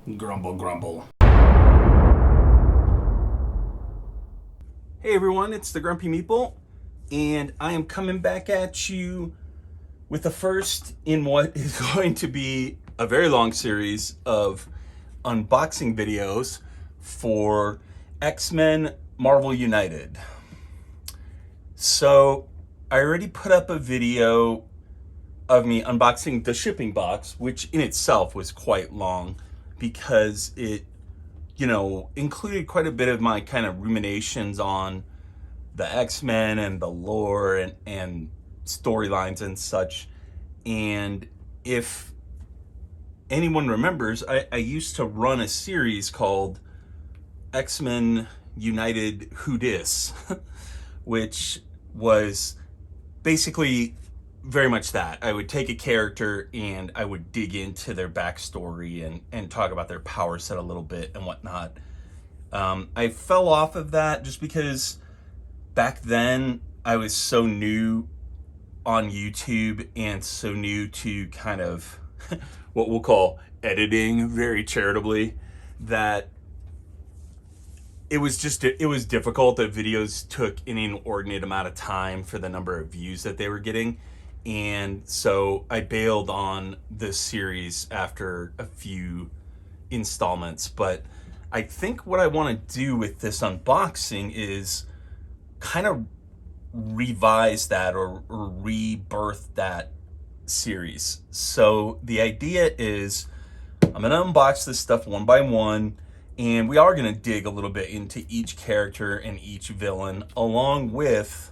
Grumble, grumble. Hey everyone, it's the Grumpy Meeple, and I am coming back at you with the first in what is going to be a very long series of unboxing videos for X-Men Marvel United. So, I already put up a video of me unboxing the shipping box, which in itself was quite long because it, included quite a bit of my kind of ruminations on the X-Men and the lore and storylines and such. And if anyone remembers, I used to run a series called X-Men United Who Dis, which was basically very much that. I would take a character and I would dig into their backstory and talk about their power set a little bit and whatnot. I fell off of that just because back then I was so new on YouTube and so new to kind of what we'll call editing very charitably that it was difficult. The videos took an inordinate amount of time for the number of views that they were getting. And so I bailed on this series after a few installments. But I think what I want to do with this unboxing is kind of revise that or rebirth that series. So the idea is I'm going to unbox this stuff one by one, and we are going to dig a little bit into each character and each villain, along with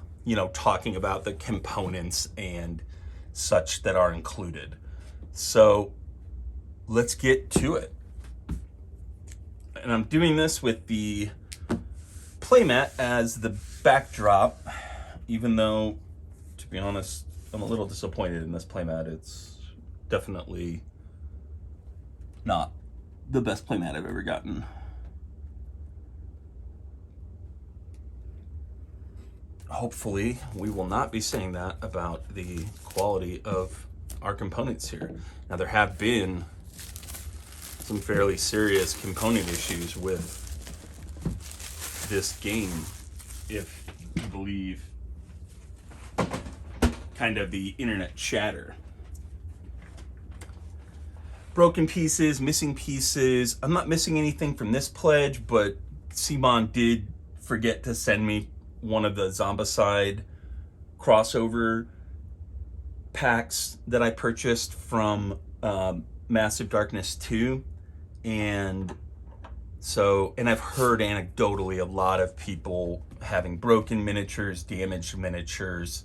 talking about the components and such that are included. So let's get to it. And I'm doing this with the playmat as the backdrop, even though, to be honest, I'm a little disappointed in this playmat. It's definitely not the best playmat I've ever gotten. Hopefully, we will not be saying that about the quality of our components here. Now, there have been some fairly serious component issues with this game, if you believe kind of the internet chatter. Broken pieces, missing pieces. I'm not missing anything from this pledge, but Simon did forget to send me one of the Zombicide crossover packs that I purchased from Massive Darkness 2. And I've heard anecdotally a lot of people having broken miniatures, damaged miniatures,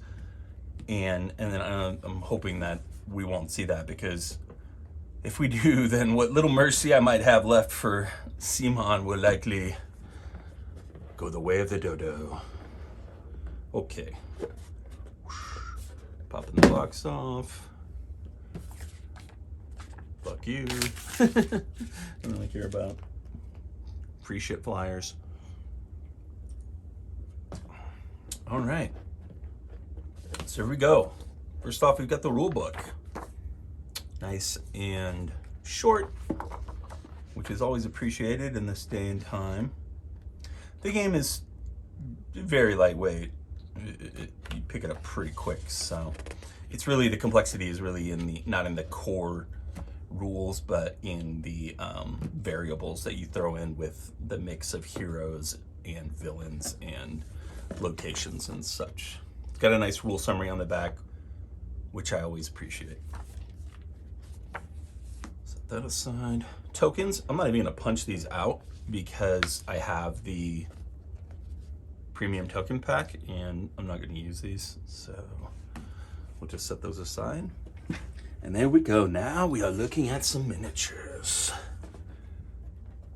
and then I'm hoping that we won't see that, because if we do, then what little mercy I might have left for Simon will likely go the way of the dodo. Okay. Popping the box off. Fuck you. I don't really care about free ship flyers. All right. So here we go. First off, we've got the rule book. Nice and short, which is always appreciated in this day and time. The game is very lightweight. You pick it up pretty quick, so it's really, the complexity is really not in the core rules, but in the variables that you throw in with the mix of heroes and villains and locations and such. It's got a nice rule summary on the back, which I always appreciate. Set that aside. Tokens, I'm not even gonna punch these out because I have the premium token pack and I'm not going to use these, so we'll just set those aside. And there we go. Now we are looking at some miniatures.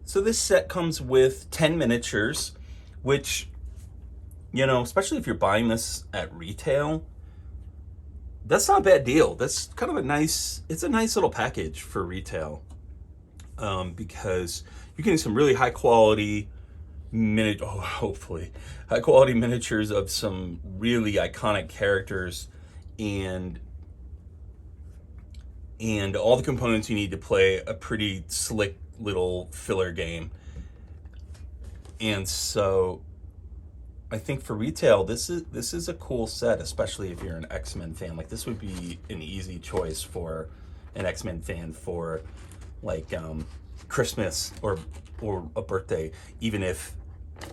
So this set comes with 10 miniatures, which, especially if you're buying this at retail, that's not a bad deal. That's kind of it's a nice little package for retail, because you're getting some really high quality hopefully high quality miniatures of some really iconic characters and all the components you need to play a pretty slick little filler game. And so I think for retail, this is a cool set, especially if you're an X-Men fan. Like, this would be an easy choice for an X-Men fan for like Christmas or a birthday, even if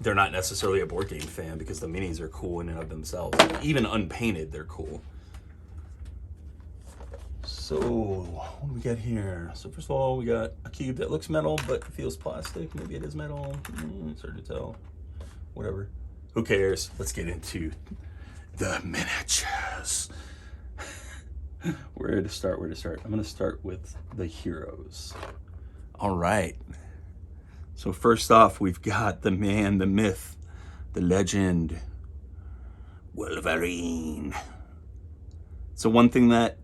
they're not necessarily a board game fan, because the minis are cool in and of themselves. Even unpainted, they're cool. So what do we got here? So first of all, we got a cube that looks metal but feels plastic. Maybe it is metal. It's hard to tell. Whatever. Who cares? Let's get into the miniatures. Where to start? I'm going to start with the heroes. All right. So first off, we've got the man, the myth, the legend, Wolverine. So one thing that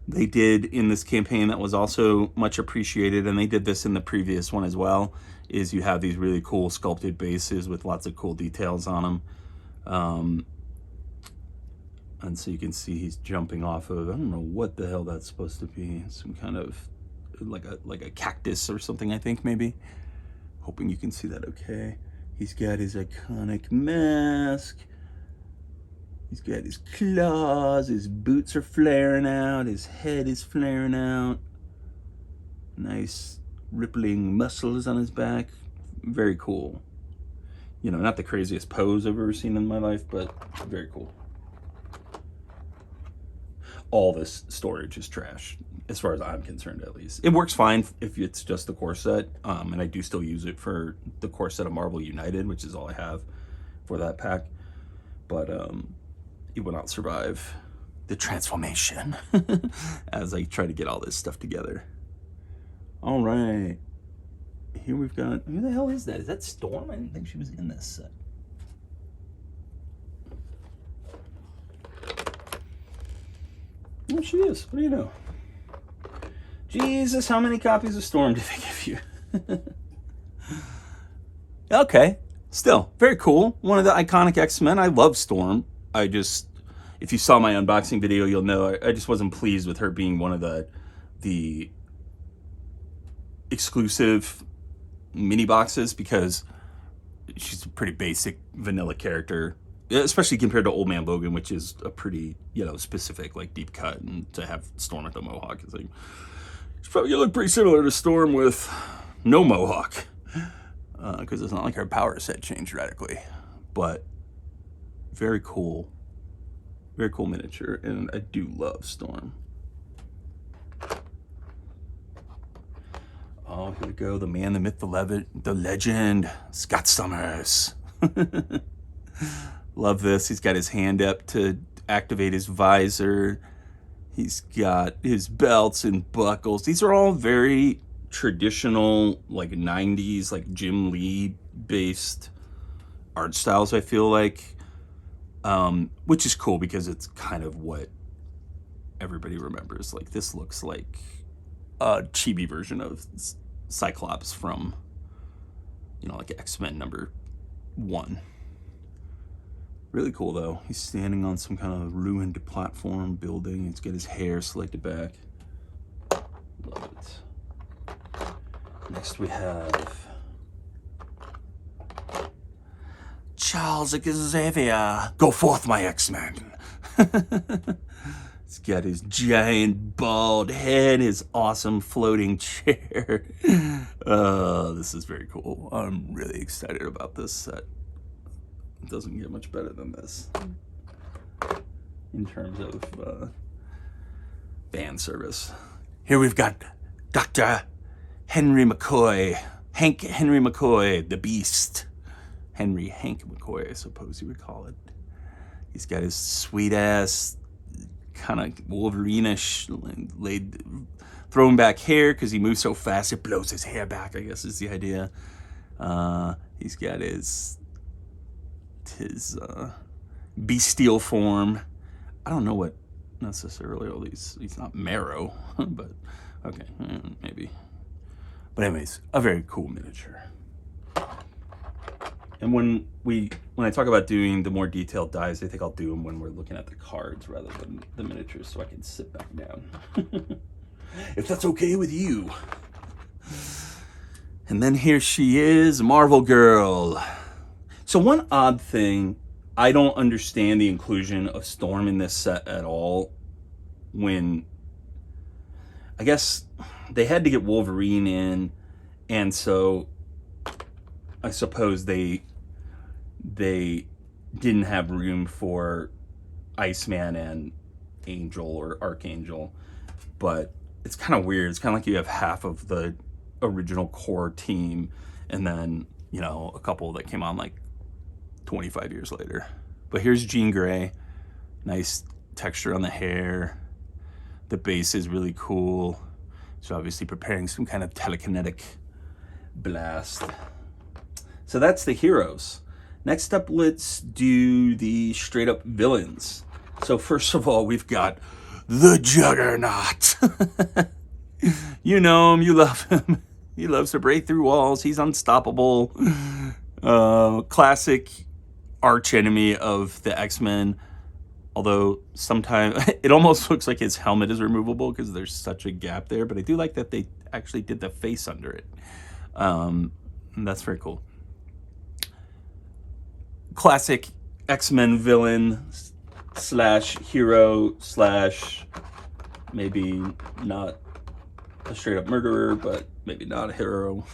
they did in this campaign that was also much appreciated, and they did this in the previous one as well, is you have these really cool sculpted bases with lots of cool details on them. And so you can see he's jumping off of, I don't know what the hell that's supposed to be, some kind of like a cactus or something, I think, maybe. Hoping you can see that okay. He's got his iconic mask. He's got his claws, his boots are flaring out, his head is flaring out. Nice rippling muscles on his back. Very cool. You know, not the craziest pose I've ever seen in my life, but very cool. All this storage is trash, as far as I'm concerned, at least. It works fine if it's just the core set, and I do still use it for the core set of Marvel United, which is all I have for that pack. But it will not survive the transformation as I try to get all this stuff together. All right. Here we've got, who the hell is that? Is that Storm? I didn't think she was in this set. Oh, she is. What do you know? Jesus, how many copies of Storm did they give you? Okay. Still, very cool. One of the iconic X-Men. I love Storm. I just, if you saw my unboxing video, you'll know I just wasn't pleased with her being one of the exclusive mini boxes, because she's a pretty basic vanilla character, especially compared to Old Man Logan, which is a pretty, you know, specific, like, deep cut. And to have Storm with the mohawk is like, she's probably gonna look pretty similar to Storm with no mohawk, because it's not like her power set changed radically. But very cool miniature, and I do love Storm. Oh, here we go. The man, the myth, the legend, Scott Summers. Love this. He's got his hand up to activate his visor. He's got his belts and buckles. These are all very traditional, like 90s, like Jim Lee based art styles, I feel like. Which is cool because it's kind of what everybody remembers. Like, this looks like a chibi version of Cyclops from, you know, like X-Men #1. Really cool, though. He's standing on some kind of ruined platform building. He's got his hair selected back. Love it. Next we have Charles Xavier. Go forth, my X-Men. He's got his giant bald head, his awesome floating chair. This is very cool. I'm really excited about this set. It doesn't get much better than this in terms of fan service. Here we've got Dr. Henry McCoy. Hank Henry McCoy, the Beast. Henry Hank McCoy, I suppose you would call it. He's got his sweet ass, kind of Wolverine-ish, thrown back hair, because he moves so fast it blows his hair back, I guess is the idea. He's got his bestial form. I don't know what necessarily all these, he's not Marrow, but okay, maybe. But anyways, a very cool miniature. And when I talk about doing the more detailed dies, I think I'll do them when we're looking at the cards rather than the miniatures, so I can sit back down. If that's okay with you. And then here she is, Marvel Girl. So one odd thing, I don't understand the inclusion of Storm in this set at all. When I guess they had to get Wolverine in, and so I suppose they didn't have room for Iceman and Angel or Archangel. But it's kind of weird. It's kind of like you have half of the original core team and then, you know, a couple that came on like 25 years later. But here's Jean Grey. Nice texture on the hair. The base is really cool. So obviously preparing some kind of telekinetic blast. So that's the heroes. Next up, let's do the straight up villains. So first of all, we've got the Juggernaut. You know him, you love him. He loves to break through walls. He's unstoppable. Classic arch enemy of the X-Men. Although sometimes it almost looks like his helmet is removable because there's such a gap there. But I do like that they actually did the face under it. That's very cool. Classic X-Men villain slash hero slash maybe not a straight up murderer, but maybe not a hero.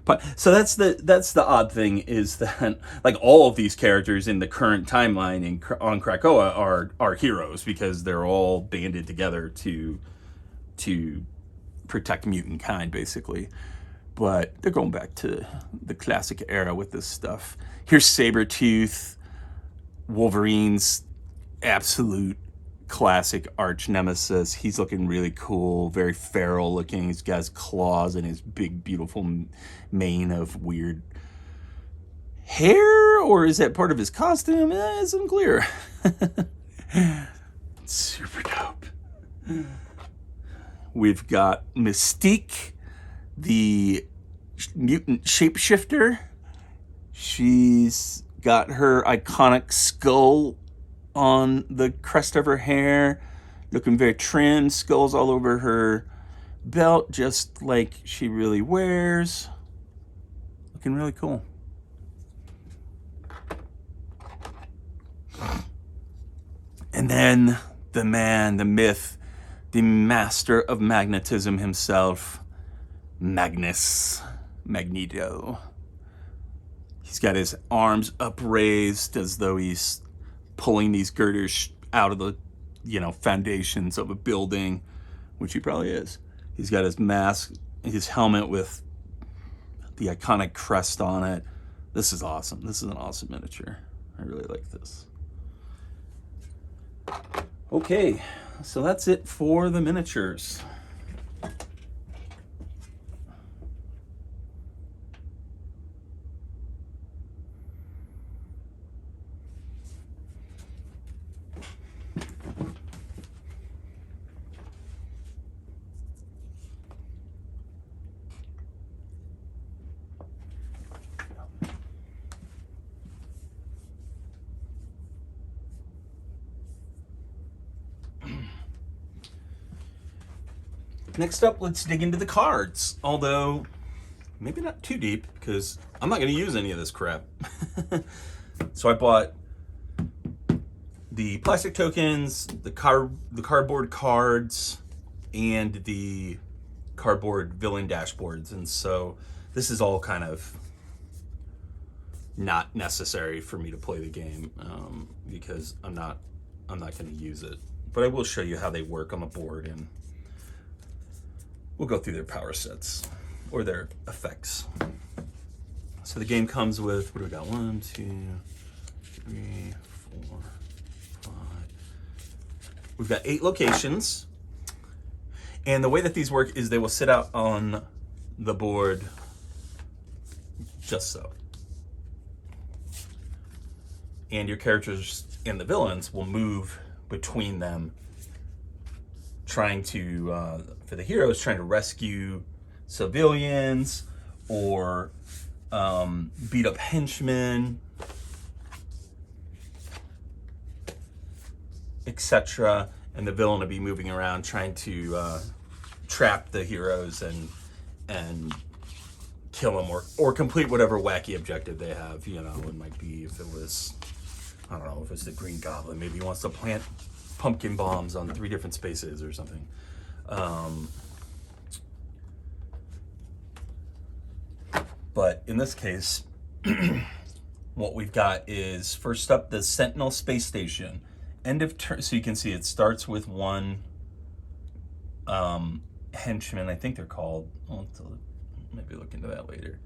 But so that's the odd thing, is that like all of these characters in the current timeline on Krakoa are heroes because they're all banded together to protect mutant kind, basically. But they're going back to the classic era with this stuff. Here's Sabertooth, Wolverine's absolute classic arch nemesis. He's looking really cool, very feral looking. He's got his claws and his big, beautiful mane of weird hair, or is that part of his costume? It's unclear. Super dope. We've got Mystique, the mutant shapeshifter. She's got her iconic skull on the crest of her hair, looking very trim, skulls all over her belt, just like she really wears. Looking really cool. And then the man, the myth, the master of magnetism himself, Magnus Magneto. He's got his arms upraised as though he's pulling these girders out of the, foundations of a building, which he probably is. He's got his mask, his helmet with the iconic crest on it. This is awesome. This is an awesome miniature. I really like this. Okay, so that's it for the miniatures. Next up, let's dig into the cards. Although, maybe not too deep, because I'm not going to use any of this crap. So I bought the plastic tokens, the cardboard cards, and the cardboard villain dashboards. And so this is all kind of not necessary for me to play the game, because I'm not going to use it. But I will show you how they work on the board, and we'll go through their power sets or their effects. So the game comes with, what do we got? 1, 2, 3, 4, 5. We've got 8 locations. And the way that these work is they will sit out on the board just so. And your characters and the villains will move between them, trying to, for the heroes, trying to rescue civilians or beat up henchmen, etc. And the villain will be moving around trying to trap the heroes and kill them or complete whatever wacky objective they have. You know, it might be if it was, I don't know, if it's the Green Goblin, maybe he wants to plant pumpkin bombs on 3 different spaces or something. But in this case, what we've got is, first up, the Sentinel space station. End of turn, so you can see it starts with one henchman, I think they're called. I'll maybe look into that later.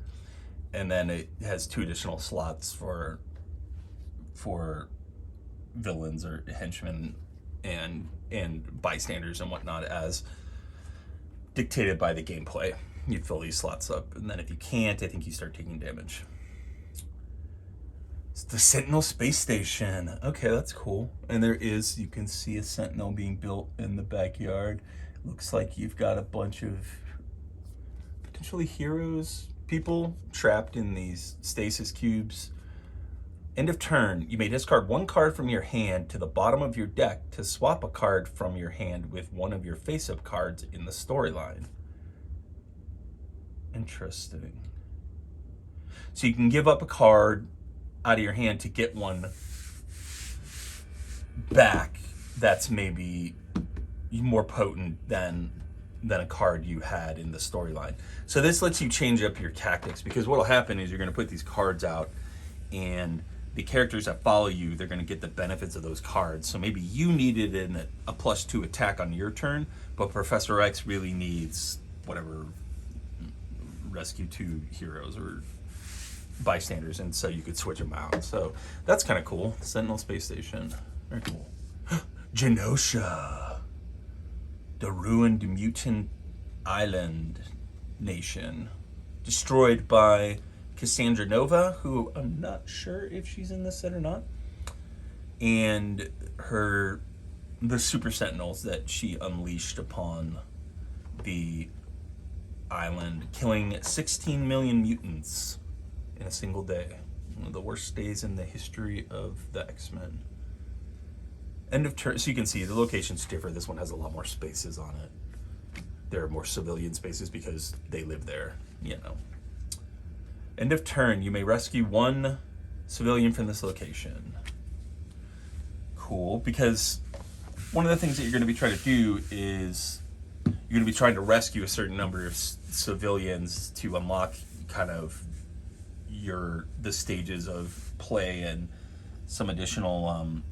And then it has 2 additional slots for villains or henchmen and bystanders and whatnot, as dictated by the gameplay. You fill these slots up, and then if you can't, I think you start taking damage. It's the Sentinel space station. Okay, that's cool. And there is, you can see a Sentinel being built in the backyard. Looks like you've got a bunch of potentially heroes, people trapped in these stasis cubes. End of turn, you may discard 1 card from your hand to the bottom of your deck to swap a card from your hand with one of your face-up cards in the storyline. Interesting. So you can give up a card out of your hand to get one back that's maybe more potent than a card you had in the storyline. So this lets you change up your tactics, because what'll happen is you're going to put these cards out, and the characters that follow you, they're going to get the benefits of those cards. So maybe you needed a +2 attack on your turn, but Professor X really needs whatever, rescue 2 heroes or bystanders, and so you could switch them out. So that's kind of cool. Sentinel space station, very cool. Genosha, the ruined mutant island nation, destroyed by Cassandra Nova, who I'm not sure if she's in this set or not, and the super sentinels that she unleashed upon the island, killing 16 million mutants in a single day. One of the worst days in the history of the X-Men. End of turn, so you can see the locations differ. This one has a lot more spaces on it. There are more civilian spaces because they live there, you know. End of turn, you may rescue 1 civilian from this location. Cool, because one of the things that you're going to be trying to do is you're going to be trying to rescue a certain number of civilians to unlock kind of the stages of play and some additional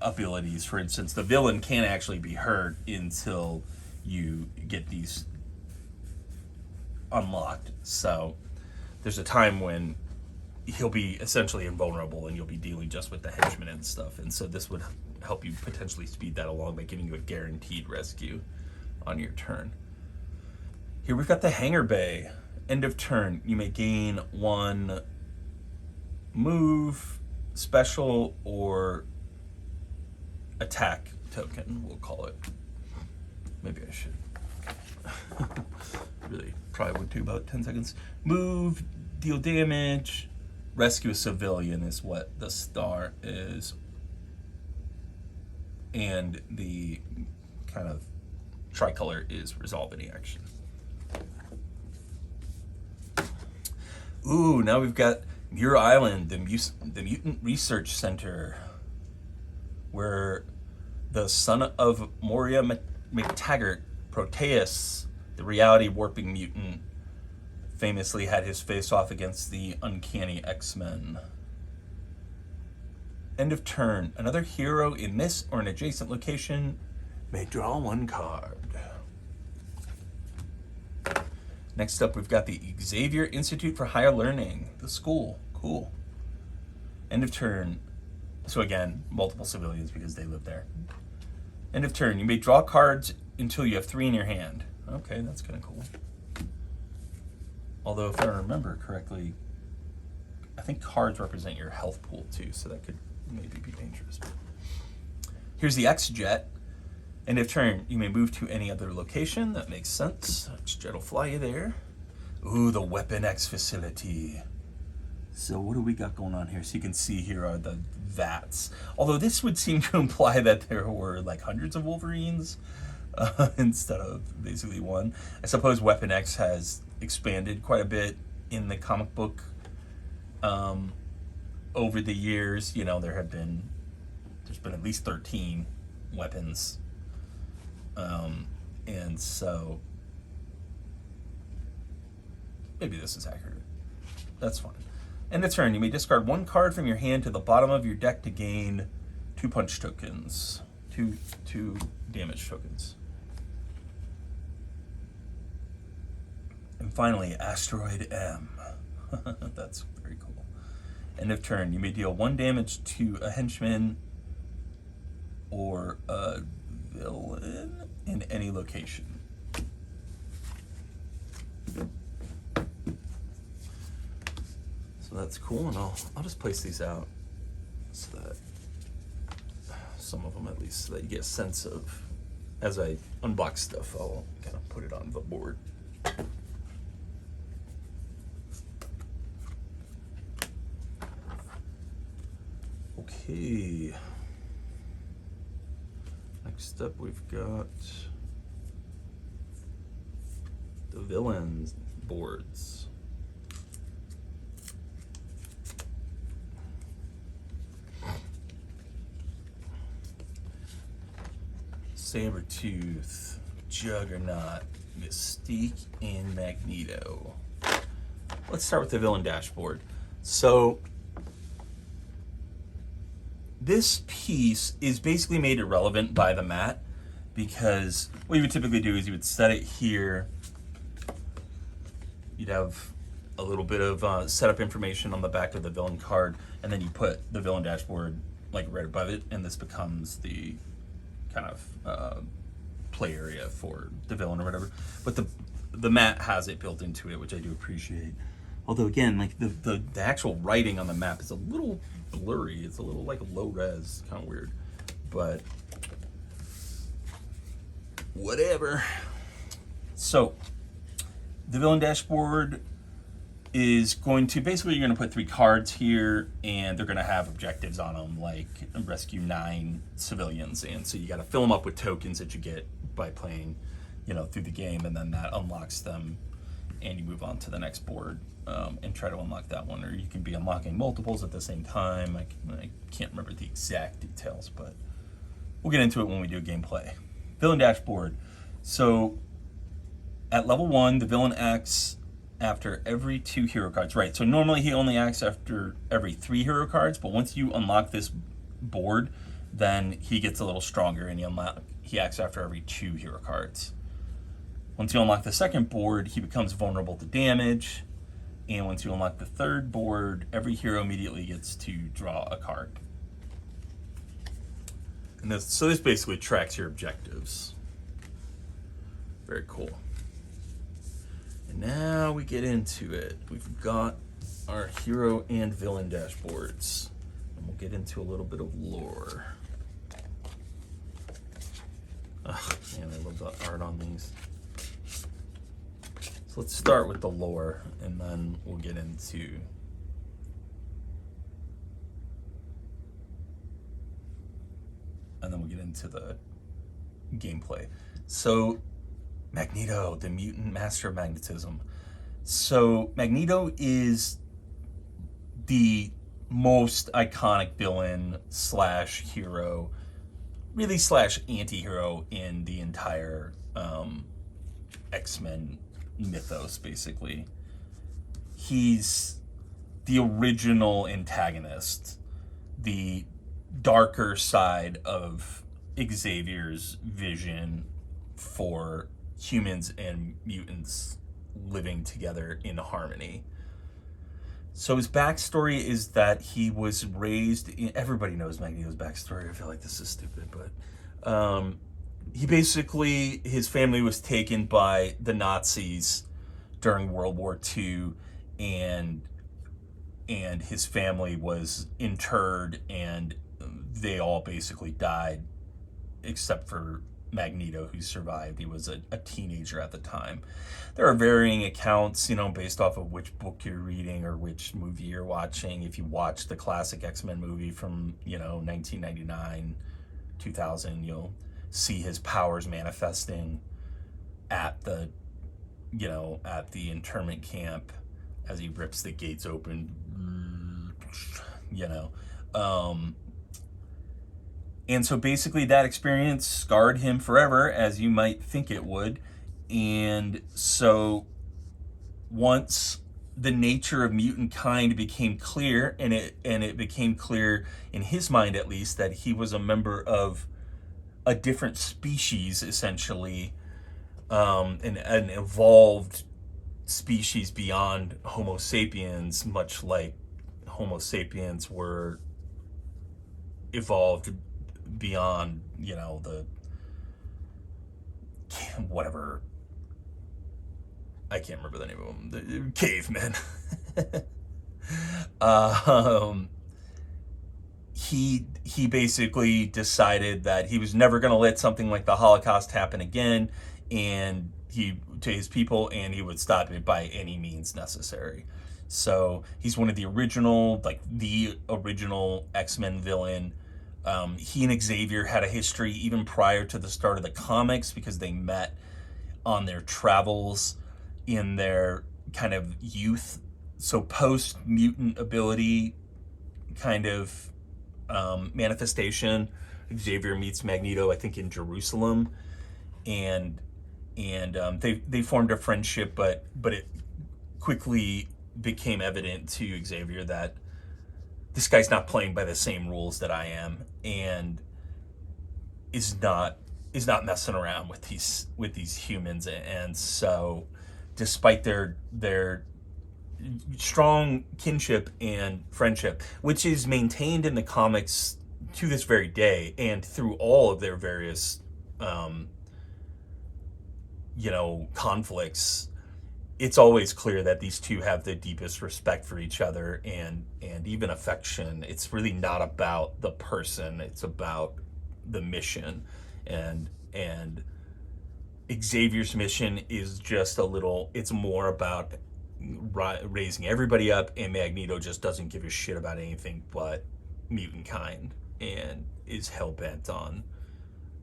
abilities. For instance, the villain can't actually be hurt until you get these unlocked. So there's a time when he'll be essentially invulnerable and you'll be dealing just with the henchmen and stuff. And so this would help you potentially speed that along by giving you a guaranteed rescue on your turn. Here we've got the Hangar Bay. End of turn, you may gain 1 move, special, or attack token, we'll call it. Maybe I should. Really, probably would do about 10 seconds. Move, deal damage, rescue a civilian is what the star is. And the kind of tricolor is resolve any action. Ooh, now we've got Muir Island, the Mutant Research Center, where the son of Moria McTaggart, Proteus, the reality warping mutant, famously had his face off against the uncanny X-Men. End of turn. Another hero in this or an adjacent location may draw 1 card. Next up, we've got the Xavier Institute for Higher Learning, the school. Cool. End of turn. So again, multiple civilians because they live there. End of turn. You may draw cards until you have 3 in your hand. Okay, that's kind of cool. Although, if I remember correctly, I think cards represent your health pool too, so that could maybe be dangerous. Here's the X-Jet. End of turn, you may move to any other location. That makes sense. X-Jet will fly you there. Ooh, the Weapon X facility. So what do we got going on here? So you can see here are the vats. Although this would seem to imply that there were like hundreds of Wolverines, instead of basically one. I suppose Weapon X has expanded quite a bit in the comic book over the years. You know, there's been at least 13 weapons, and so maybe this is accurate. That's fine. End of turn, you may discard one card from your hand to the bottom of your deck to gain 2 punch tokens, two damage tokens. And finally, Asteroid M. That's very cool. End of turn, you may deal 1 damage to a henchman or a villain in any location. So that's cool, and I'll just place these out so that some of them at least, so that you get a sense of, as I unbox stuff, I'll kind of put it on the board. Okay. Next up, we've got the villains boards. Sabertooth, Juggernaut, Mystique, and Magneto. Let's start with the villain dashboard. So this piece is basically made irrelevant by the mat, because what you would typically do is you would set it here. You'd have a little bit of setup information on the back of the villain card, and then you put the villain dashboard like right above it, and this becomes the kind of play area for the villain or whatever. But the mat has it built into it, which I do appreciate. Although again, like the actual writing on the map is a little blurry. It's a little like low res, kind of weird, but whatever. So the villain dashboard is going to, basically you're going to put 3 cards here, and they're going to have objectives on them, like rescue 9 civilians, and so you got to fill them up with tokens that you get by playing, you know, through the game, and then that unlocks them, and you move on to the next board and try to unlock that one. Or you can be unlocking multiples at the same time. I can't remember the exact details, but we'll get into it when we do gameplay. Villain dashboard. So at level 1, the villain acts after every 2 hero cards. Right, so normally he only acts after every 3 hero cards, but once you unlock this board, then he gets a little stronger, and he acts after every 2 hero cards. Once you unlock the second board, he becomes vulnerable to damage, and once you unlock the third board, every hero immediately gets to draw a card. And so this basically tracks your objectives. Very cool. And now we get into it. We've got our hero and villain dashboards, and we'll get into a little bit of lore. Oh man, I love the art on these. So let's start with the lore, and then we'll get into the gameplay. So Magneto, the mutant master of magnetism. So Magneto is the most iconic villain slash hero, really slash anti-hero in the entire X-Men mythos, basically. He's the original antagonist, the darker side of Xavier's vision for humans and mutants living together in harmony. So his backstory is that he was raised in, everybody knows Magneto's backstory. I feel like this is stupid, but he basically, his family was taken by the Nazis during World War II, and his family was interred, and they all basically died except for Magneto, who survived. He was a teenager at the time. There are varying accounts, you know, based off of which book you're reading or which movie you're watching. If you watch the classic X-Men movie from, you know, 1999, 2000, you'll see his powers manifesting at the internment camp as he rips the gates open, and so basically that experience scarred him forever, as you might think it would. And so once the nature of mutant kind became clear, and it became clear in his mind at least that he was a member of a different species, essentially, an evolved species beyond Homo sapiens, much like Homo sapiens were evolved beyond, the whatever, I can't remember the name of them, the cavemen. He basically decided that he was never going to let something like the Holocaust happen again, and to his people, and he would stop it by any means necessary. So he's one of the original X-Men villain. He and Xavier had a history even prior to the start of the comics, because they met on their travels in their kind of youth. So post-mutant ability kind of manifestation, Xavier meets Magneto, I think, in Jerusalem, and they formed a friendship, but it quickly became evident to Xavier that this guy's not playing by the same rules that I am, and is not messing around with these humans. And so, despite their strong kinship and friendship, which is maintained in the comics to this very day, and through all of their various conflicts, it's always clear that these two have the deepest respect for each other, and even affection. It's really not about the person, it's about the mission. And Xavier's mission is just it's more about raising everybody up, and Magneto just doesn't give a shit about anything but mutant kind, and is hell-bent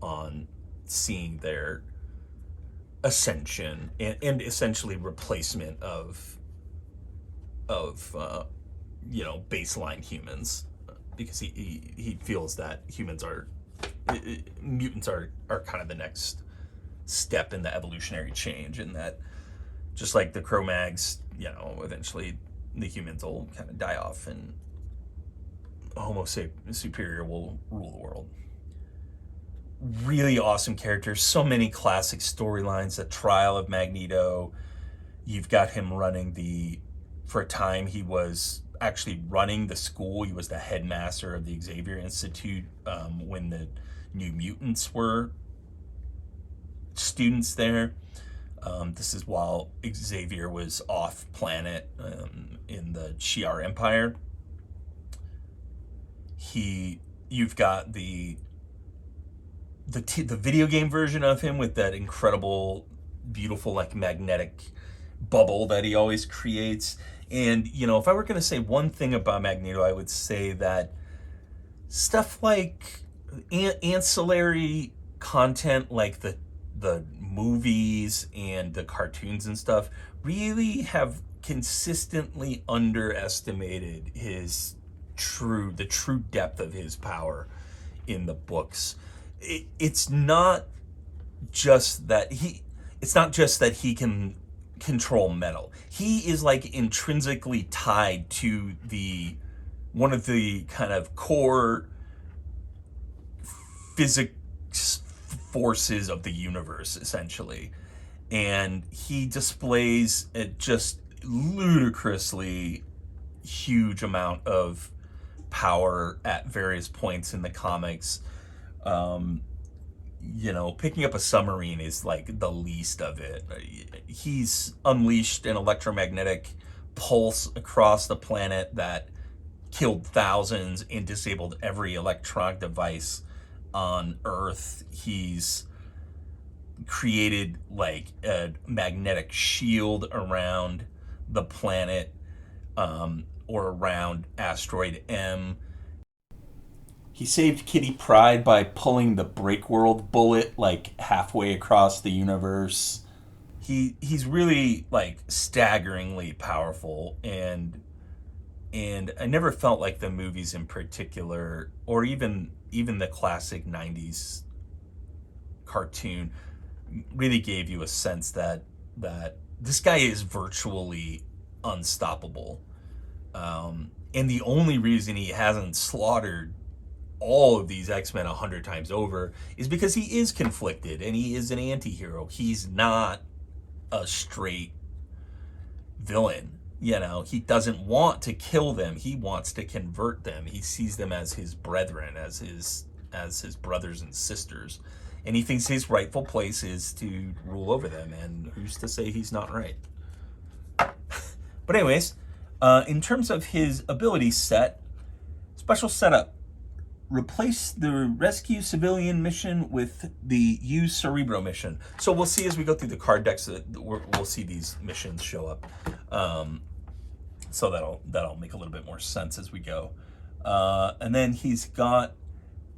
on seeing their ascension and essentially replacement of baseline humans, because he feels that mutants are kind of the next step in the evolutionary change, and that just like the Cro-Mags, eventually the humans will kind of die off and Homo superior will rule the world. Really awesome characters, so many classic storylines. The trial of Magneto, you've got him for a time he was actually running the school. He was the headmaster of the Xavier Institute when the New Mutants were students there. This is while Xavier was off planet in the Shi'ar Empire. You've got the video game version of him with that incredible, beautiful, like, magnetic bubble that he always creates. And, if I were going to say one thing about Magneto, I would say that stuff like ancillary content, like the movies and the cartoons and stuff, really have consistently underestimated the true depth of his power in the books. It's not just that he can control metal. He is like intrinsically tied to one of the kind of core physics forces of the universe, essentially. And he displays a just ludicrously huge amount of power at various points in the comics. Picking up a submarine is like the least of it. He's unleashed an electromagnetic pulse across the planet that killed thousands and disabled every electronic device on Earth. He's created like a magnetic shield around the planet, or around asteroid M. He saved Kitty Pryde by pulling the Break World bullet like halfway across the universe. He's really like staggeringly powerful, and I never felt like the movies in particular, or even the classic '90s cartoon, really gave you a sense that this guy is virtually unstoppable. And the only reason he hasn't slaughtered all of these X-Men 100 times over is because he is conflicted and he is an anti-hero. He's not a straight villain. You know, he doesn't want to kill them. He wants to convert them. He sees them as his brethren, as his brothers and sisters. And he thinks his rightful place is to rule over them. And who's to say he's not right? But anyways, in terms of his ability set, special setup. Replace the rescue civilian mission with the use Cerebro mission. So we'll see as we go through the card decks that we'll see these missions show up. So that'll make a little bit more sense as we go. And then he's got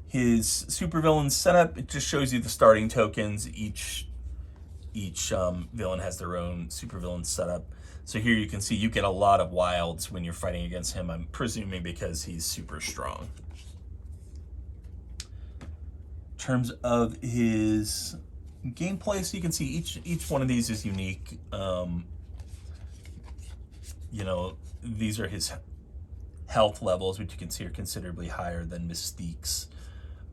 his supervillain setup. It just shows you the starting tokens. Each villain has their own supervillain setup. So here you can see you get a lot of wilds when you're fighting against him. I'm presuming because he's super strong. In terms of his gameplay, so you can see each one of these is unique. You know, these are his health levels, which you can see are considerably higher than Mystique's.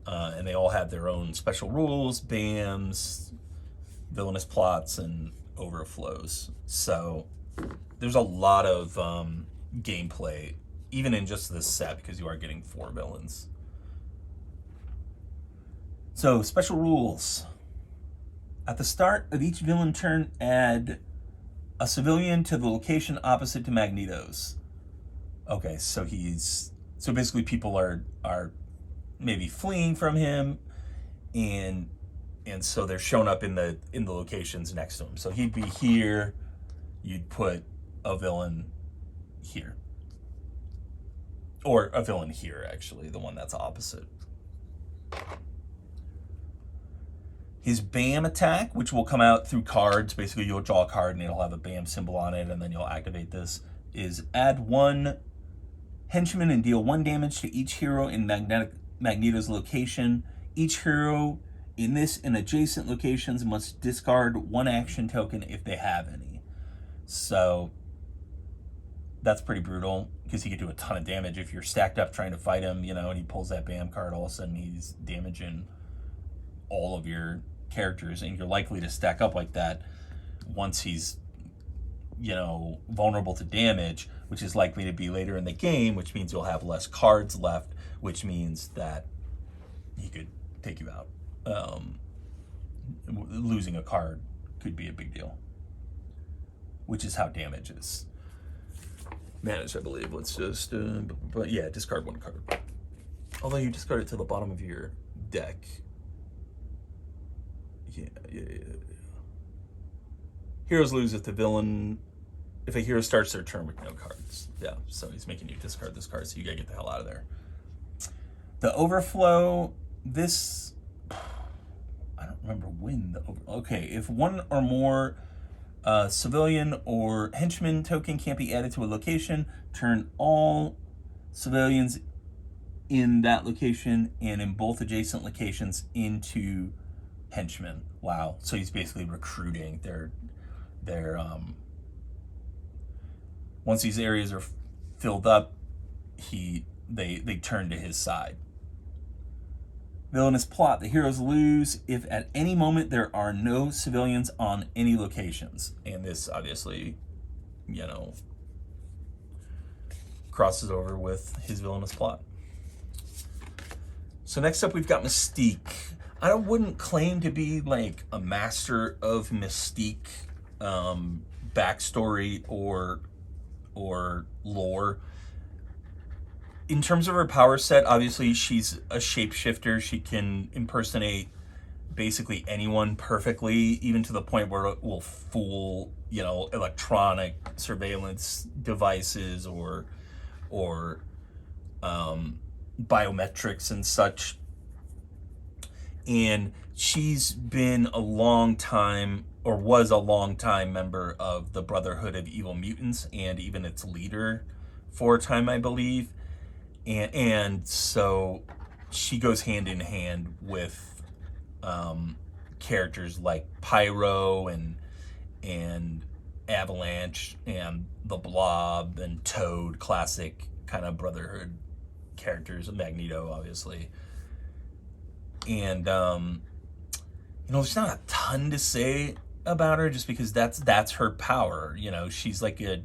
And they all have their own special rules, BAMs, villainous plots, and overflows. So there's a lot of gameplay, even in just this set, because you are getting 4 villains. So, special rules. At the start of each villain turn, add a civilian to the location opposite to Magneto's. Okay, so basically people are maybe fleeing from him, and so they're shown up in the locations next to him. So he'd be here, you'd put a villain here. Or a villain here, actually, the one that's opposite. His BAM attack, which will come out through cards, basically you'll draw a card and it'll have a BAM symbol on it, and then you'll activate this, is add 1 henchman and deal 1 damage to each hero in Magneto's location. Each hero in this and adjacent locations must discard 1 action token if they have any. So that's pretty brutal, because he could do a ton of damage if you're stacked up trying to fight him, you know, and he pulls that BAM card, all of a sudden he's damaging all of your characters, and you're likely to stack up like that once he's, you know, vulnerable to damage, which is likely to be later in the game, which means you'll have less cards left, which means that he could take you out. Losing a card could be a big deal, which is how damage is managed, I believe. Let's just, but yeah, discard 1 card. Although you discard it to the bottom of your deck. Yeah. Heroes lose if a hero starts their turn with no cards. Yeah, so he's making you discard this card, so you gotta get the hell out of there. The overflow, this, I don't remember when okay, if 1 or more civilian or henchman token can't be added to a location, turn all civilians in that location and in both adjacent locations into henchmen. Wow. So he's basically recruiting their once these areas are filled up, they turn to his side. Villainous plot. The heroes lose if at any moment there are no civilians on any locations. And this obviously, you know, crosses over with his villainous plot. So next up we've got Mystique. I wouldn't claim to be like a master of Mystique backstory or lore. In terms of her power set, obviously she's a shapeshifter. She can impersonate basically anyone perfectly, even to the point where it will fool, you know, electronic surveillance devices or biometrics and such. And she's been a long time, or was a long time member of the Brotherhood of Evil Mutants, and even its leader for a time, I believe. And so she goes hand in hand with characters like Pyro and Avalanche and the Blob and Toad, classic kind of Brotherhood characters, Magneto, obviously. And there's not a ton to say about her, just because that's her power. She's like a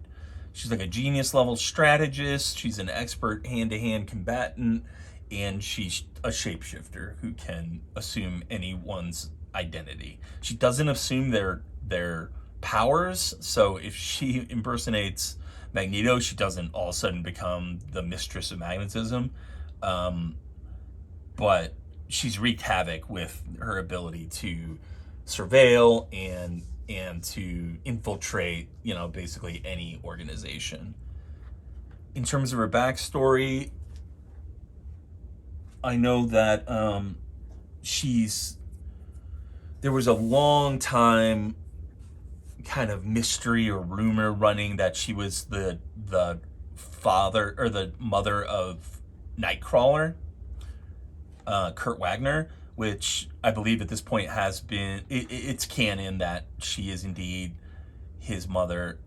genius level strategist. She's an expert hand-to-hand combatant, and she's a shapeshifter who can assume anyone's identity. She doesn't assume their powers, so if she impersonates Magneto, she doesn't all of a sudden become the mistress of magnetism. But she's wreaked havoc with her ability to surveil and to infiltrate, basically any organization. In terms of her backstory, I know that there was a long time kind of mystery or rumor running that she was the father or the mother of Nightcrawler, Kurt Wagner, which I believe at this point has been, it's canon that she is indeed his mother,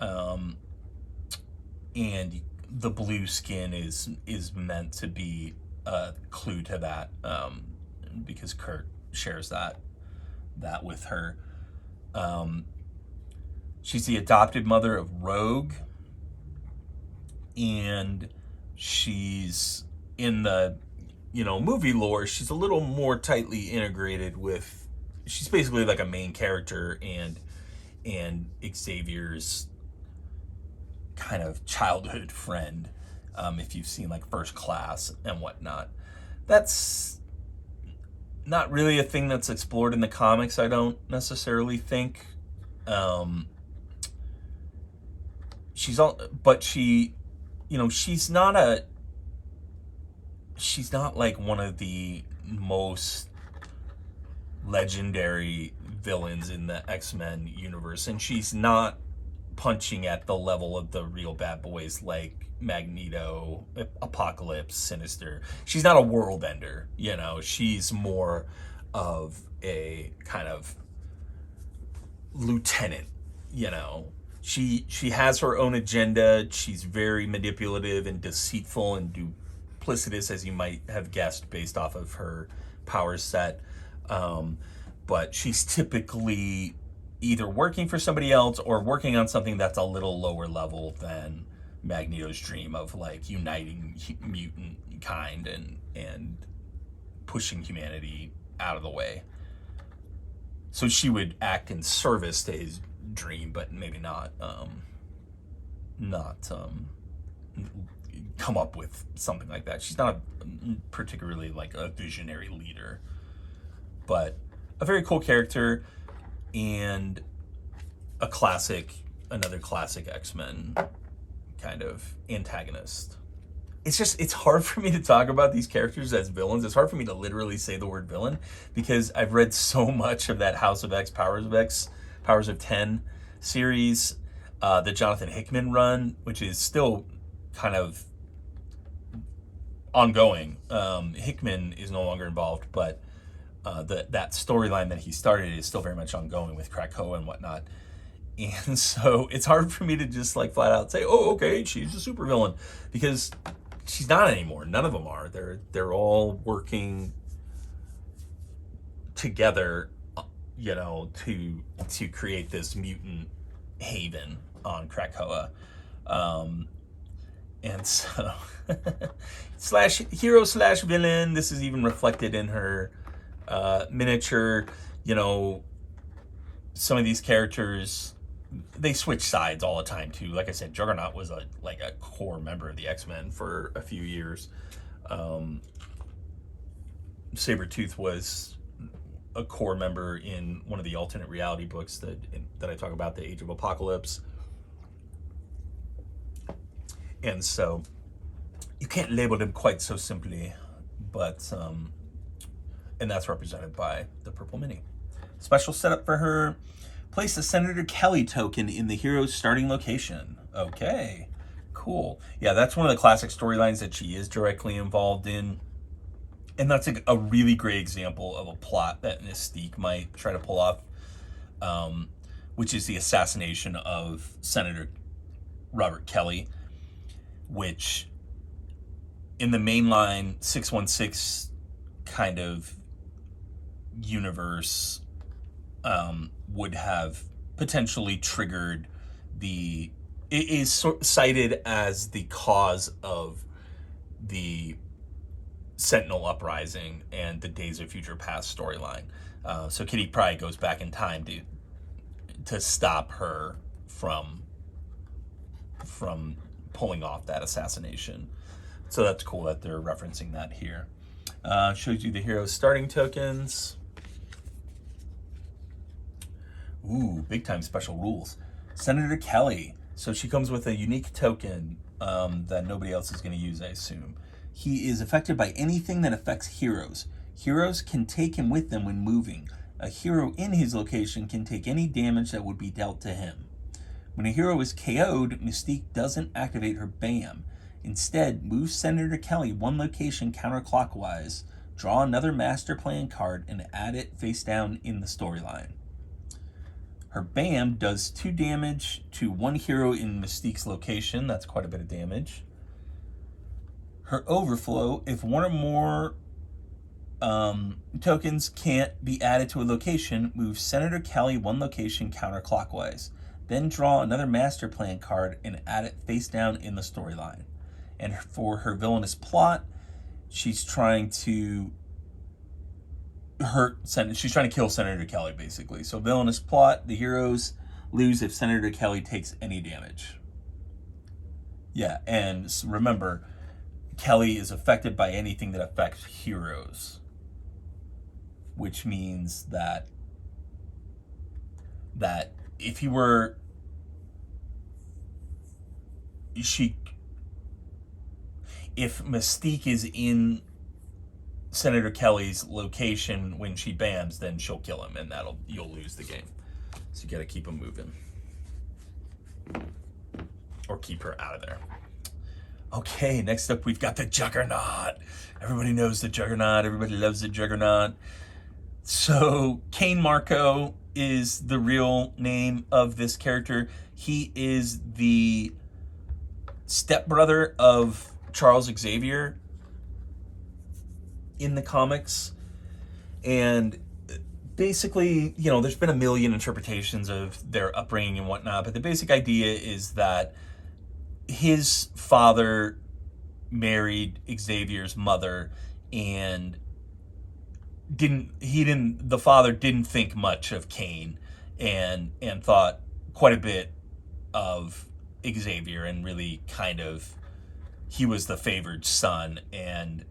and the blue skin is meant to be a clue to that, because Kurt shares that with her. She's the adopted mother of Rogue, and she's in the movie lore, she's a little more tightly integrated with, she's basically like a main character and Xavier's kind of childhood friend, if you've seen like First Class and whatnot. That's not really a thing that's explored in the comics, I don't necessarily think. She's not like one of the most legendary villains in the X-Men universe, and she's not punching at the level of the real bad boys like Magneto, Apocalypse, Sinister. She's not a world ender, she's more of a kind of lieutenant, She has her own agenda. She's very manipulative and deceitful and duplicitous, as you might have guessed based off of her power set. But she's typically either working for somebody else or working on something that's a little lower level than Magneto's dream of like uniting mutant kind and pushing humanity out of the way. So she would act in service to his dream, but maybe not come up with something like that. She's not particularly like a visionary leader, but a very cool character and another classic X-Men kind of antagonist. It's hard for me to talk about these characters as villains. It's hard for me to literally say the word villain because I've read so much of that House of X, Powers of 10 series, the Jonathan Hickman run, which is still kind of ongoing. Hickman is no longer involved, but that storyline that he started is still very much ongoing with Krakoa and whatnot. And so it's hard for me to just like flat out say, oh, okay, she's a supervillain, because she's not anymore. None of them are. They're all working together, to create this mutant haven on Krakoa. And so hero / villain, this is even reflected in her miniature. Some of these characters, they switch sides all the time too. Like I said, Juggernaut was a core member of the X-Men for a few years. Sabertooth was a core member in one of the alternate reality books that I talk about, the Age of Apocalypse. And so you can't label them quite so simply but and that's represented by the purple mini. Special setup for her. Place a Senator Kelly token in the hero's starting location. Okay, cool. Yeah, that's one of the classic storylines that she is directly involved in. And that's a really great example of a plot that Mystique might try to pull off, which is the assassination of Senator Robert Kelly, which in the mainline 616 kind of universe would have potentially triggered it is cited as the cause of the Sentinel uprising and the Days of Future Past storyline. So Kitty probably goes back in time to stop her from pulling off that assassination. So that's cool that they're referencing that here. Shows you the hero's starting tokens. Ooh, big time special rules. Senator Kelly. So she comes with a unique token that nobody else is going to use, I assume. He is affected by anything that affects heroes. Heroes can take him with them when moving. A hero in his location can take any damage that would be dealt to him. When a hero is KO'd, Mystique doesn't activate her BAM. Instead, move Senator Kelly one location counterclockwise, draw another master plan card, and add it face down in the storyline. Her BAM does 2 damage to one hero in Mystique's location. That's quite a bit of damage. Her overflow, if one or more tokens can't be added to a location, move Senator Kelly one location counterclockwise. Then draw another master plan card and add it face down in the storyline. And for her villainous plot, she's trying to kill Senator Kelly, basically. So villainous plot, the heroes lose if Senator Kelly takes any damage. Yeah, and remember, Kelly is affected by anything that affects heroes, which means that if he were, if Mystique is in Senator Kelly's location when she bams, then she'll kill him, and you'll lose the game. So you got to keep him moving, or keep her out of there. Okay, next up we've got the Juggernaut. Everybody knows the Juggernaut. Everybody loves the Juggernaut. So Cain Marko is the real name of this character. He is the stepbrother of Charles Xavier in the comics. And basically, there's been a million interpretations of their upbringing and whatnot, but the basic idea is that his father married Xavier's mother, and the father didn't think much of Cain and thought quite a bit of Xavier, and really kind of he was the favored son, and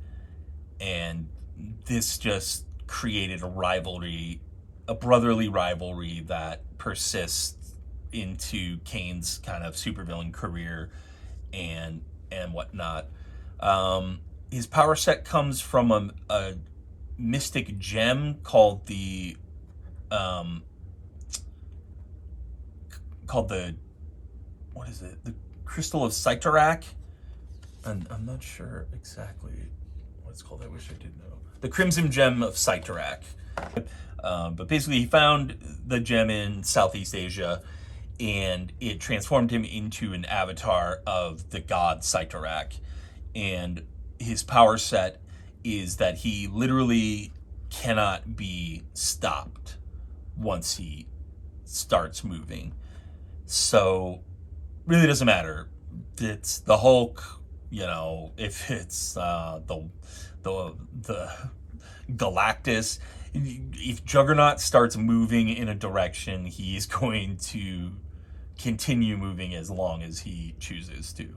this just created a brotherly rivalry that persists into Cain's kind of supervillain career and whatnot. His power set comes from a mystic gem called the what is it? The Crystal of Cyttorak. And I'm not sure exactly what it's called. I wish I did know. The Crimson Gem of Cyttorak. But basically, he found the gem in Southeast Asia, and it transformed him into an avatar of the god Cyttorak. And his power set is that he literally cannot be stopped once he starts moving. So really doesn't matter. It's the Hulk, if it's the Galactus. If Juggernaut starts moving in a direction, he's going to continue moving as long as he chooses to.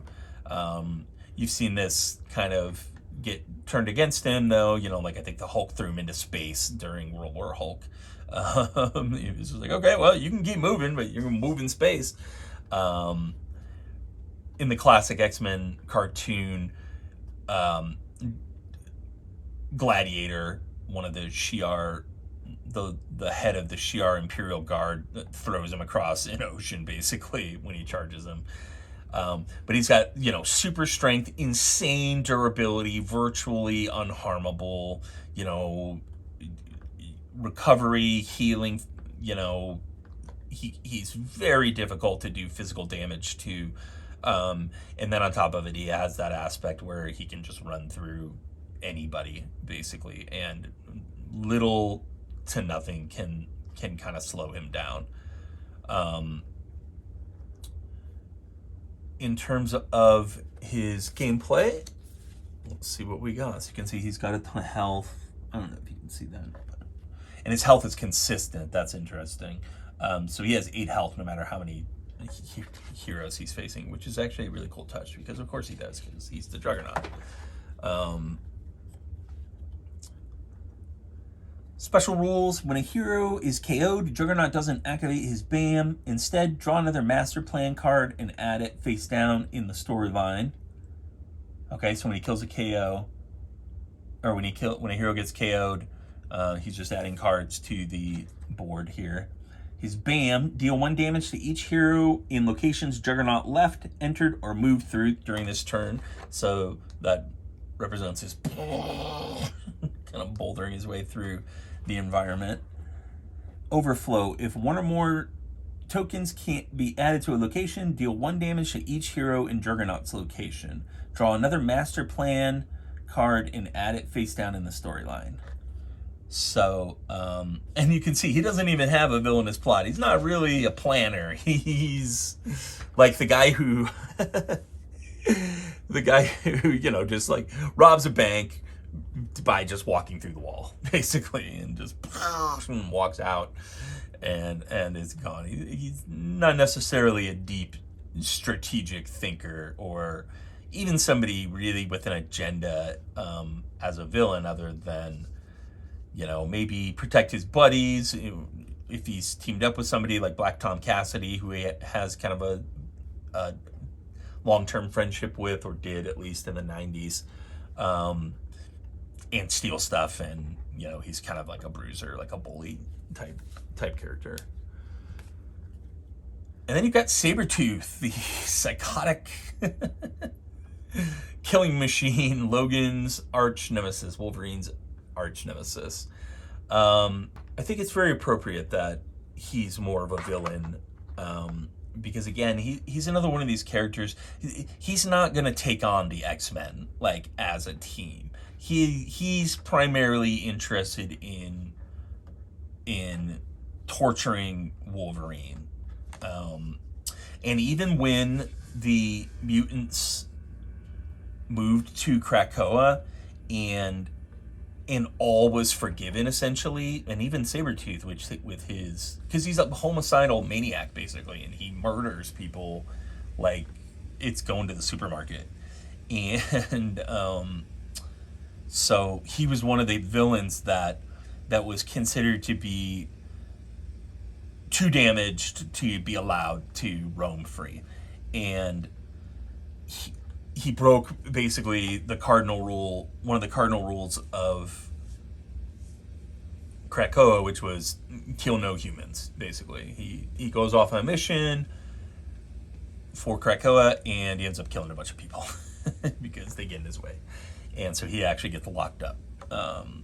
You've seen this kind of get turned against him, though. I think the Hulk threw him into space during World War Hulk. He was just like, okay, well, you can keep moving, but you're going to move in space. In the classic X-Men cartoon, Gladiator, one of the Shi'ar, the head of the Shi'ar Imperial Guard, that throws him across an ocean basically when he charges him. But he's got, super strength, insane durability, virtually unharmable, recovery, healing, he's very difficult to do physical damage to. And then on top of it, he has that aspect where he can just run through anybody basically, and little to nothing can kind of slow him down. In terms of his gameplay, let's see what we got. So you can see he's got a ton of health. I don't know if you can see that. And his health is consistent. That's interesting. So he has 8 health no matter how many heroes he's facing, which is actually a really cool touch, because of course he does, because he's the Juggernaut. Special rules: when a hero is KO'd, Juggernaut doesn't activate his BAM. Instead, draw another Master Plan card and add it face down in the storyline. Okay, so when he kills a KO, or when a hero gets KO'd, he's just adding cards to the board here. His BAM: deal 1 damage to each hero in locations Juggernaut left, entered, or moved through during this turn. So that represents his kind of bouldering his way through the environment. Overflow: if 1 or more tokens can't be added to a location, deal 1 damage to each hero in Juggernaut's location. Draw another Master Plan card and add it face down in the storyline. So, and you can see he doesn't even have a villainous plot. He's not really a planner. He's like the guy who, just like robs a bank by just walking through the wall, basically, and just walks out and is gone. He's not necessarily a deep strategic thinker, or even somebody really with an agenda as a villain, other than maybe protect his buddies if he's teamed up with somebody like Black Tom Cassidy, who he has kind of a long-term friendship with, or did at least in the 90s, and steal stuff. And he's kind of like a bruiser, like a bully type character. And then you've got Sabertooth, the psychotic killing machine, Logan's arch nemesis, Wolverine's arch nemesis. I think it's very appropriate that he's more of a villain, because again, he's another one of these characters. He's not gonna take on the X-Men like as a team. He's primarily interested in torturing Wolverine, and even when the mutants moved to Krakoa and all was forgiven, essentially, and even Sabertooth, because he's a homicidal maniac, basically, and he murders people like it's going to the supermarket. And so he was one of the villains that was considered to be too damaged to be allowed to roam free. And he broke basically the cardinal rule, one of the cardinal rules of Krakoa, which was kill no humans, basically. He goes off on a mission for Krakoa, and he ends up killing a bunch of people because they get in his way. And so he actually gets locked up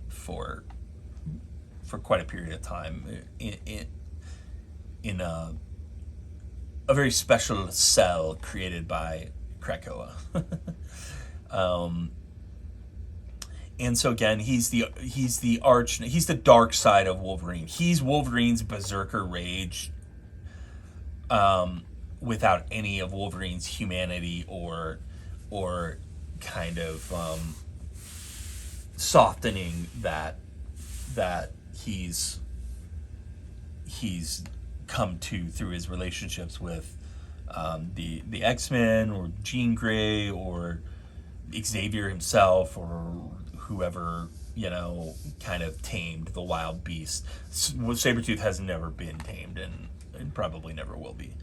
for quite a period of time in a very special cell created by Krakoa. And so again, he's the dark side of Wolverine. He's Wolverine's berserker rage, without any of Wolverine's humanity or kind of softening that he's come to through his relationships with the X-Men, or Jean Grey, or Xavier himself, or whoever kind of tamed the wild beast. Sabertooth has never been tamed, and probably never will be.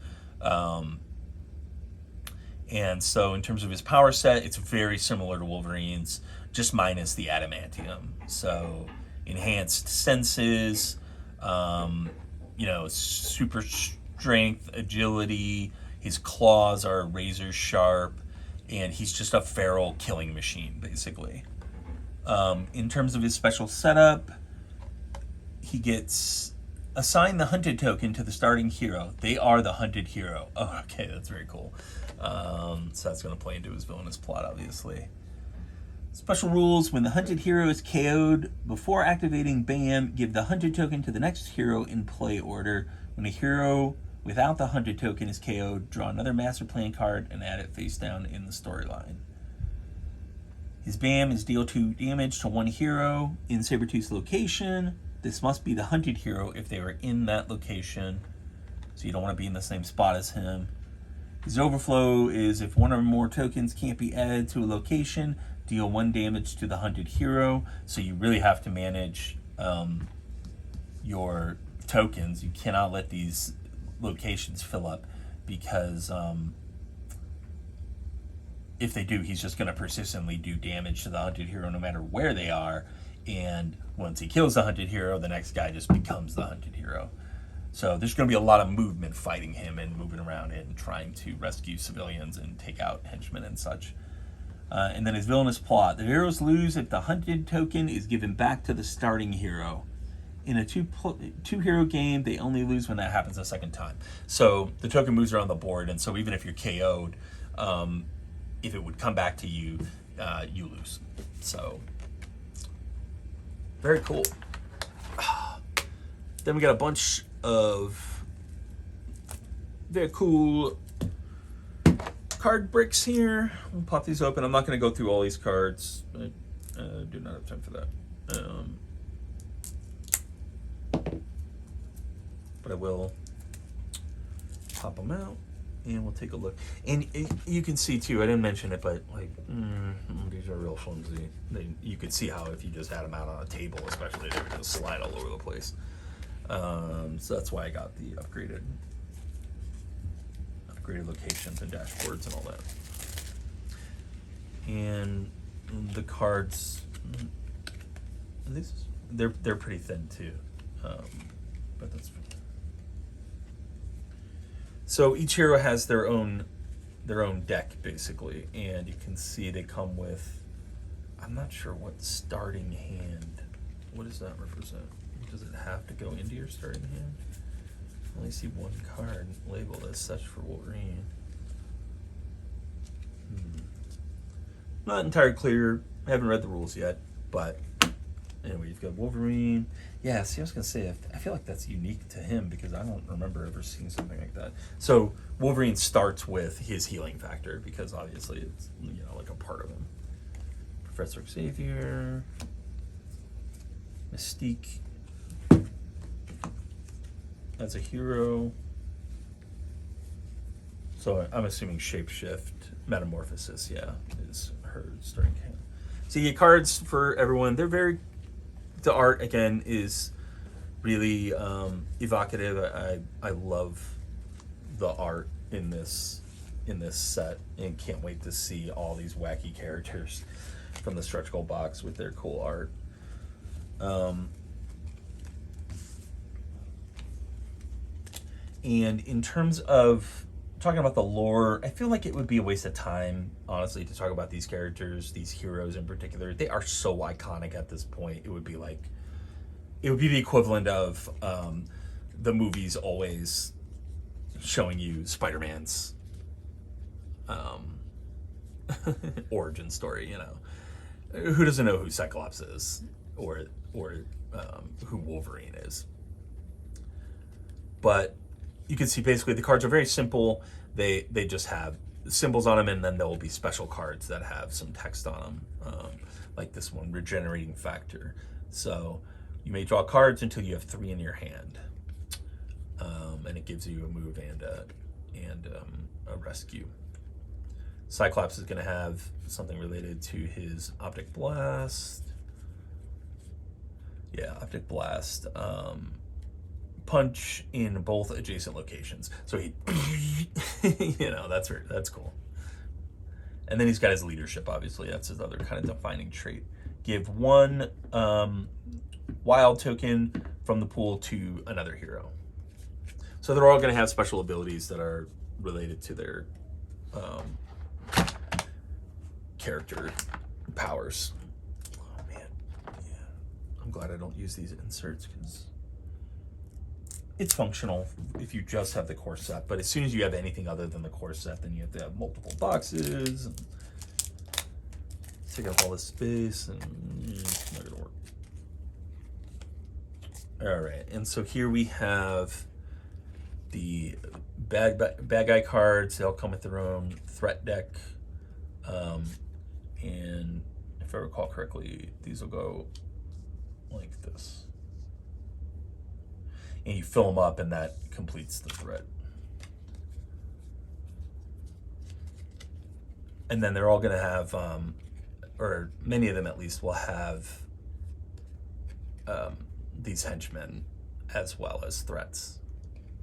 And so in terms of his power set, it's very similar to Wolverine's, just minus the adamantium. So enhanced senses, super strength, agility. His claws are razor sharp, and he's just a feral killing machine, basically. In terms of his special setup, he gets assigned the hunted token to the starting hero. They are the hunted hero. Oh, okay, that's very cool. So that's going to play into his villainous plot, obviously. Special rules: when the hunted hero is KO'd, before activating BAM, give the hunted token to the next hero in play order. When a hero without the hunted token is KO'd, draw another master plan card and add it face down in the storyline. His BAM is deal 2 damage to one hero in Sabertooth's location. This must be the hunted hero if they are in that location, so you don't want to be in the same spot as him. His overflow is if one or more tokens can't be added to a location, deal 1 damage to the hunted hero. So you really have to manage your tokens. You cannot let these locations fill up, because if they do, he's just going to persistently do damage to the hunted hero no matter where they are. And once he kills the hunted hero, the next guy just becomes the hunted hero. So there's going to be a lot of movement fighting him and moving around and trying to rescue civilians and take out henchmen and such. And then his villainous plot. The heroes lose if the hunted token is given back to the starting hero. In a two-hero game, they only lose when that happens a second time. So the token moves around the board, and so even if you're KO'd, if it would come back to you, you lose. So very cool. Then we got a bunch of very cool card bricks here. We'll pop these open. I'm not going to go through all these cards. I do not have time for that. But I will pop them out and we'll take a look. And you can see too, I didn't mention it, but like these are real flimsy. You could see how if you just had them out on a table, especially, they would just slide all over the place. So that's why I got the upgraded locations and dashboards and all that. And the cards, they're pretty thin too, but that's fine. So each hero has their own deck basically, and you can see they come with, I'm not sure what starting hand. What does that represent? Does it have to go into your starting hand? I only see one card labeled as such for Wolverine. Not entirely clear. I haven't read the rules yet, but anyway, you've got Wolverine. Yeah, see, I was going to say, I feel like that's unique to him because I don't remember ever seeing something like that. So Wolverine starts with his healing factor because obviously it's, like a part of him. Professor Xavier, Mystique as a hero. So I'm assuming Shapeshift, Metamorphosis, yeah, is her starting hand. So you get cards for everyone. The art, again, is really evocative. I love the art in this set and can't wait to see all these wacky characters from the stretch goal box with their cool art. And in terms of talking about the lore, I feel like it would be a waste of time, honestly, to talk about these characters, these heroes in particular. They are so iconic at this point. It would be the equivalent of the movies always showing you Spider-Man's origin story. Who doesn't know who Cyclops is or who Wolverine is? But you can see basically the cards are very simple. They just have symbols on them, and then there will be special cards that have some text on them, like this one, Regenerating Factor. So you may draw cards until you have 3 in your hand, and it gives you a move and a rescue. Cyclops is going to have something related to his Optic Blast. Yeah, Optic Blast. Punch in both adjacent locations. So he, that's cool. And then he's got his leadership, obviously. That's his other kind of defining trait. Give one wild token from the pool to another hero. So they're all going to have special abilities that are related to their character powers. Oh, man. Yeah. I'm glad I don't use these inserts because it's functional if you just have the core set. But as soon as you have anything other than the core set, then you have to have multiple boxes. And take up all this space, and it's not gonna work. All right, and so here we have the bad guy cards. They all come with their own threat deck, and if I recall correctly, these will go like this, and you fill them up, and that completes the threat. And then they're all going to have, or many of them at least, will have these henchmen as well as threats.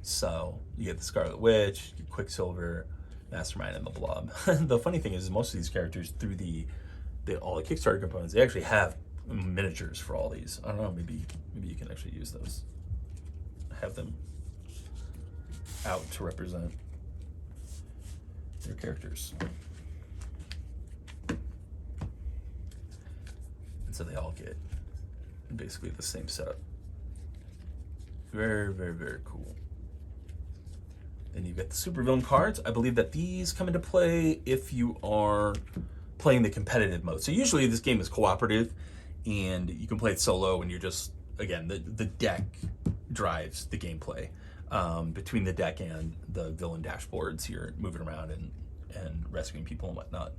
So you get the Scarlet Witch, Quicksilver, Mastermind, and the Blob. The funny thing is most of these characters, through all the Kickstarter components, they actually have miniatures for all these. I don't know, maybe you can actually use those. Have them out to represent their characters. And so they all get basically the same setup. Very, very, very cool. Then you've got the Supervillain cards. I believe that these come into play if you are playing the competitive mode. So usually this game is cooperative, and you can play it solo, and you're just, again, the deck drives the gameplay. Between the deck and the villain dashboards, you're moving around and rescuing people and whatnot.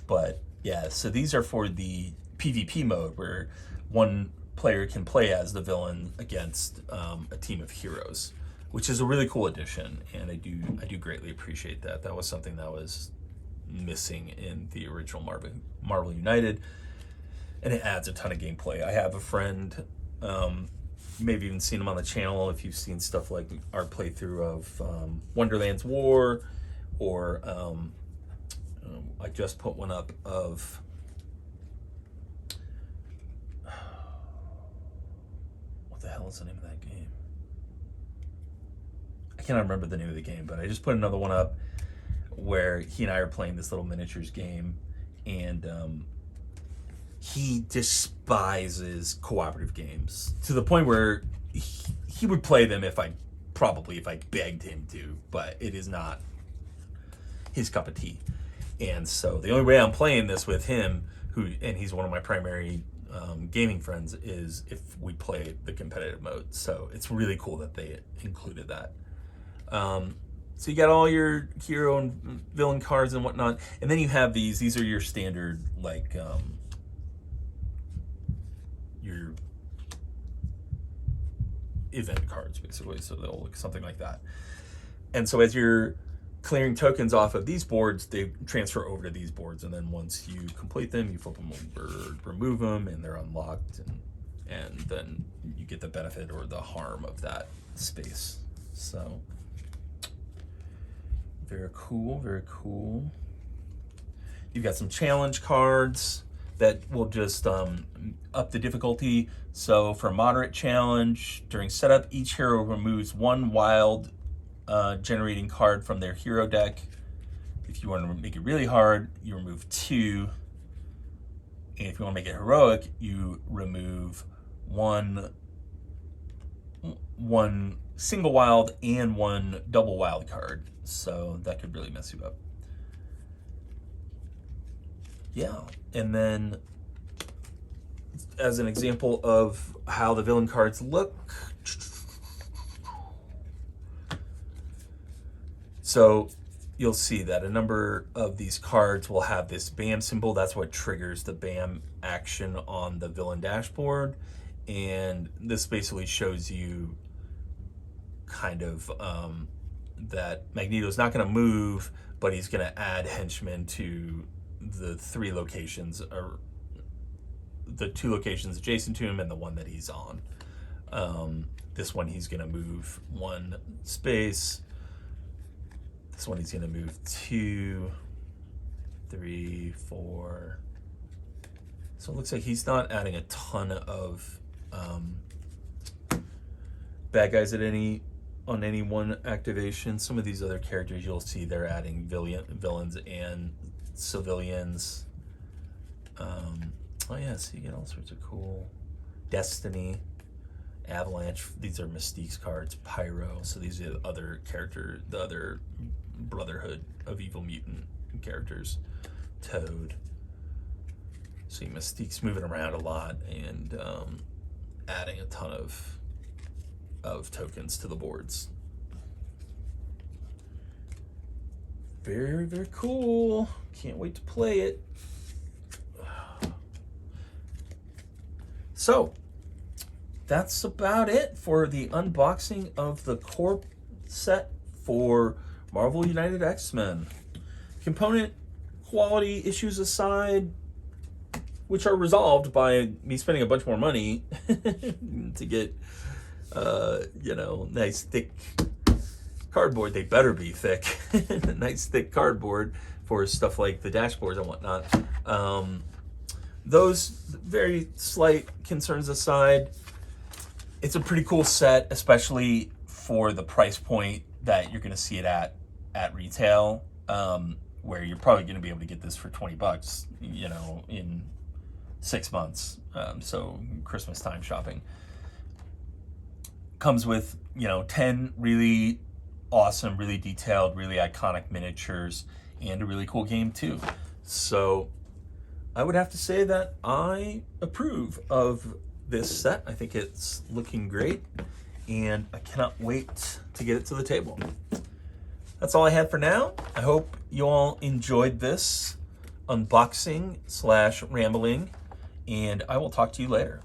But yeah, so these are for the PvP mode, where one player can play as the villain against a team of heroes, which is a really cool addition, and I do greatly appreciate that. That was something that was missing in the original Marvel United, and it adds a ton of gameplay. I have a friend, you may have even seen him on the channel if you've seen stuff like our playthrough of Wonderland's War, or I just put one up of what the hell is the name of that game? I cannot remember the name of the game, but I just put another one up where he and I are playing this little miniatures game, and he despises cooperative games to the point where he would play them if I begged him to, but it is not his cup of tea. And so the only way I'm playing this with him, and he's one of my primary gaming friends, is if we play the competitive mode. So it's really cool that they included that. So you got all your hero and villain cards and whatnot, and then you have these are your standard, like your event cards, basically. So they'll look something like that. And so as you're clearing tokens off of these boards, they transfer over to these boards, and then once you complete them, you flip them over, remove them, and they're unlocked, and then you get the benefit or the harm of that space. So very cool, very cool. You've got some challenge cards that will just up the difficulty. So for a moderate challenge, during setup, each hero removes one wild generating card from their hero deck. If you want to make it really hard, you remove 2. And if you want to make it heroic, you remove one single wild and one double wild card. So that could really mess you up. Yeah, and then as an example of how the villain cards look, so you'll see that a number of these cards will have this BAM symbol. That's what triggers the BAM action on the villain dashboard. And this basically shows you kind of that Magneto's not going to move, but he's going to add henchmen to the 3 locations, or the 2 locations adjacent to him and the one that he's on. This one he's going to move 1 space. This one he's going to move 2, 3, 4. So it looks like he's not adding a ton of bad guys on any one activation. Some of these other characters you'll see they're adding villains and civilians. Oh yeah, so you get all sorts of cool Destiny, Avalanche. These are Mystique's cards. Pyro. So these are the other Brotherhood of Evil Mutant characters. Toad. See, Mystique's moving around a lot and adding a ton of tokens to the boards. Very, very cool. Can't wait to play it. So, that's about it for the unboxing of the core set for Marvel United X-Men. Component quality issues aside, which are resolved by me spending a bunch more money to get, nice thick cardboard. They better be thick. Nice thick cardboard for stuff like the dashboards and whatnot. Those very slight concerns aside, it's a pretty cool set, especially for the price point that you're going to see it at retail, where you're probably going to be able to get this for $20, in 6 months. So Christmas time shopping. Comes with, 10 really awesome, really detailed, really iconic miniatures and a really cool game too. So I would have to say that I approve of this set. I think it's looking great and I cannot wait to get it to the table. That's all I had for now. I hope you all enjoyed this unboxing / rambling, and I will talk to you later.